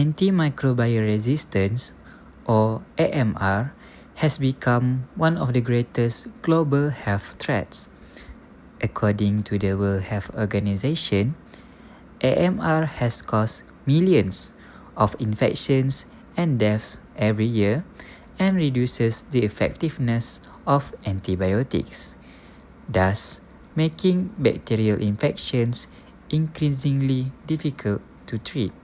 Antimicrobial resistance, or AMR, has become one of the greatest global health threats. According to the World Health Organization, AMR has caused millions of infections and deaths every year and reduces the effectiveness of antibiotics, thus making bacterial infections increasingly difficult to treat.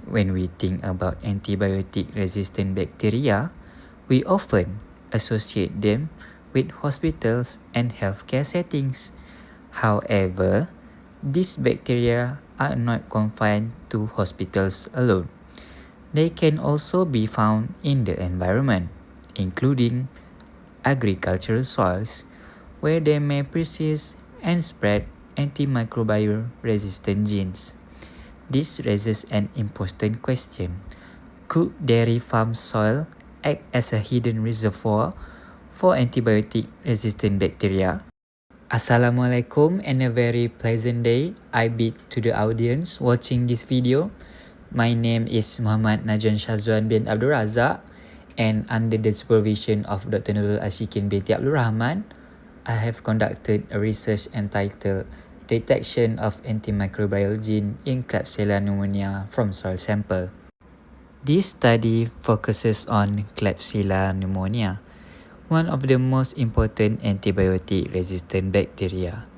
When we think about antibiotic-resistant bacteria, we often associate them with hospitals and healthcare settings. However, these bacteria are not confined to hospitals alone. They can also be found in the environment, including agricultural soils, where they may persist and spread antimicrobial resistant genes. This raises an important question. Could dairy farm soil act as a hidden reservoir for antibiotic-resistant bacteria? Assalamualaikum and a very pleasant day I bid to the audience watching this video. My name is Muhammad Najwan Shazwan bin Abdul Razak, and under the supervision of Dr. Nurul Ashikin binti Abdul Rahman, I have conducted a research entitled Detection of Antimicrobial Gene in Klebsiella pneumoniae from Soil Sample. This study focuses on Klebsiella pneumoniae, one of the most important antibiotic-resistant bacteria.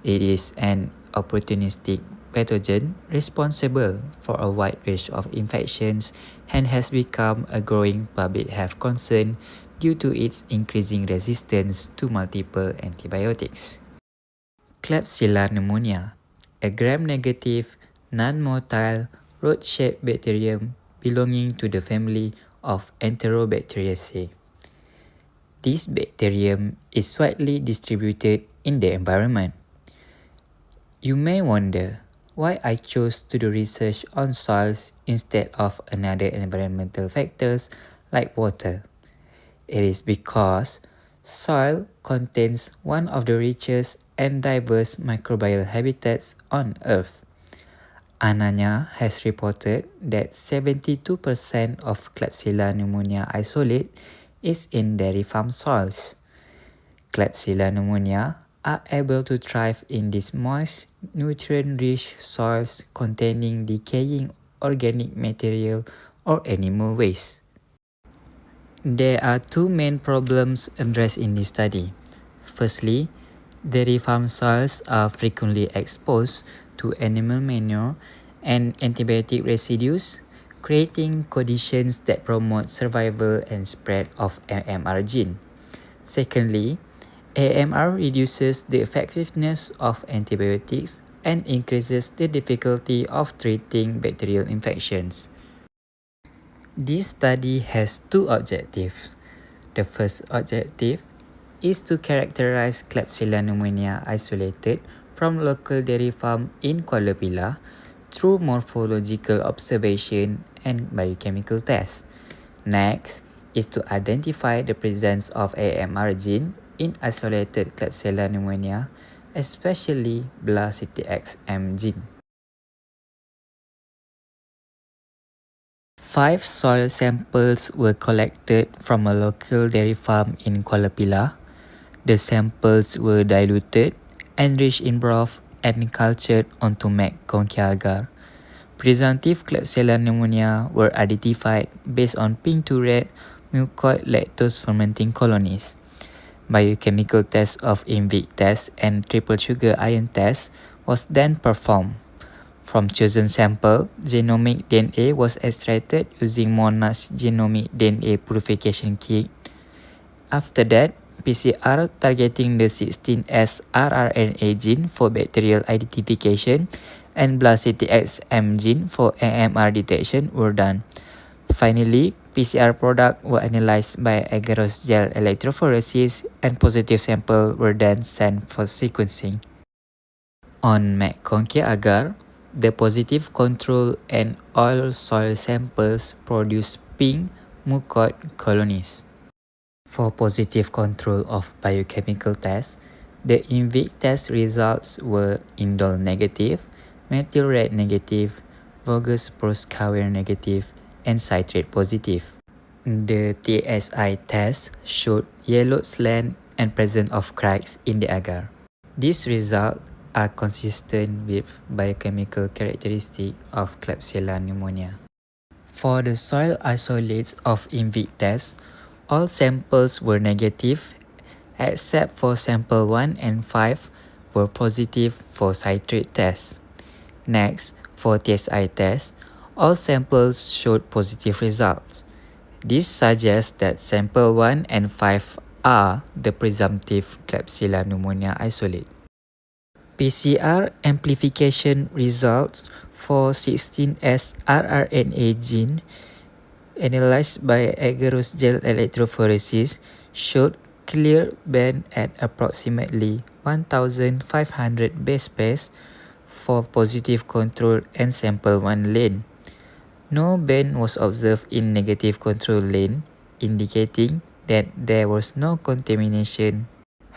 It is an opportunistic pathogen responsible for a wide range of infections and has become a growing public health concern due to its increasing resistance to multiple antibiotics. Klebsiella pneumoniae, a gram-negative, non-motile, rod-shaped bacterium belonging to the family of Enterobacteriaceae. This bacterium is widely distributed in the environment. You may wonder why I chose to do research on soils instead of another environmental factors like water. It is because soil contains one of the richest and diverse microbial habitats on Earth. Ananya has reported that 72% of Klebsiella pneumoniae isolate is in dairy farm soils. Klebsiella pneumoniae are able to thrive in these moist, nutrient-rich soils containing decaying organic material or animal waste. There are two main problems addressed in this study. Firstly, dairy farm soils are frequently exposed to animal manure and antibiotic residues, creating conditions that promote survival and spread of AMR gene. Secondly, AMR reduces the effectiveness of antibiotics and increases the difficulty of treating bacterial infections. This study has two objectives. The first objective is to characterize Klebsiella pneumoniae isolated from local dairy farm in Kuala Lumpur through morphological observation and biochemical tests. Next is to identify the presence of AMR gene in isolated Klebsiella pneumoniae, especially BLA-CTX-M gene. 5 soil samples were collected from a local dairy farm in Kuala Lumpur. The samples were diluted, enriched in broth, and cultured onto McConkie agar. Presumptive Klebsiella pneumoniae were identified based on pink to red mucoid lactose fermenting colonies. Biochemical tests of INVIC test and triple sugar ion test was then performed. From chosen sample, genomic DNA was extracted using Monash genomic DNA purification kit. After that, PCR targeting the 16S rRNA gene for bacterial identification and BLA-CTX-M gene for AMR detection were done. Finally, PCR products were analyzed by agarose gel electrophoresis and positive samples were then sent for sequencing. On McConkie agar, the positive control and all soil samples produced pink mucoid colonies. For positive control of biochemical tests, the INVIC test results were indole negative, methyl red negative, bogus Proskauer negative, and citrate positive. The TSI test showed yellow slant and presence of cracks in the agar. These results are consistent with biochemical characteristics of Klebsiella pneumoniae. For the soil isolates of INVIC test, all samples were negative except for sample 1 and 5 were positive for citrate test. Next, for TSI test, all samples showed positive results. This suggests that sample 1 and 5 are the presumptive Klebsiella pneumoniae isolate. PCR amplification results for 16S rRNA gene analyzed by agarose gel electrophoresis showed clear band at approximately 1,500 base pairs for positive control and sample 1 lane. No band was observed in negative control lane, indicating that there was no contamination.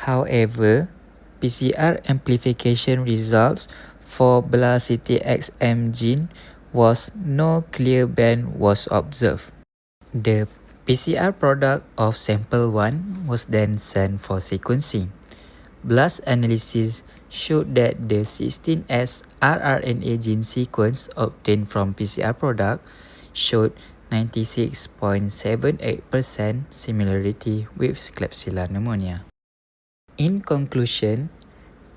However, PCR amplification results for BLA-CTXM gene was no clear band was observed. The PCR product of sample 1 was then sent for sequencing. BLAST analysis showed that the 16S rRNA gene sequence obtained from PCR product showed 96.78% similarity with Klebsiella pneumoniae. In conclusion,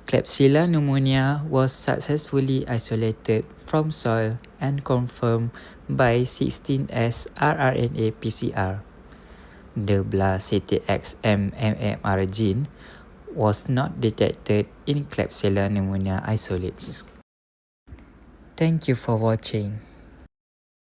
Klebsiella pneumoniae was successfully isolated from soil and confirmed by 16S rRNA PCR. The BLA-CTXM MMR gene was not detected in Klebsiella pneumoniae isolates. Thank you for watching.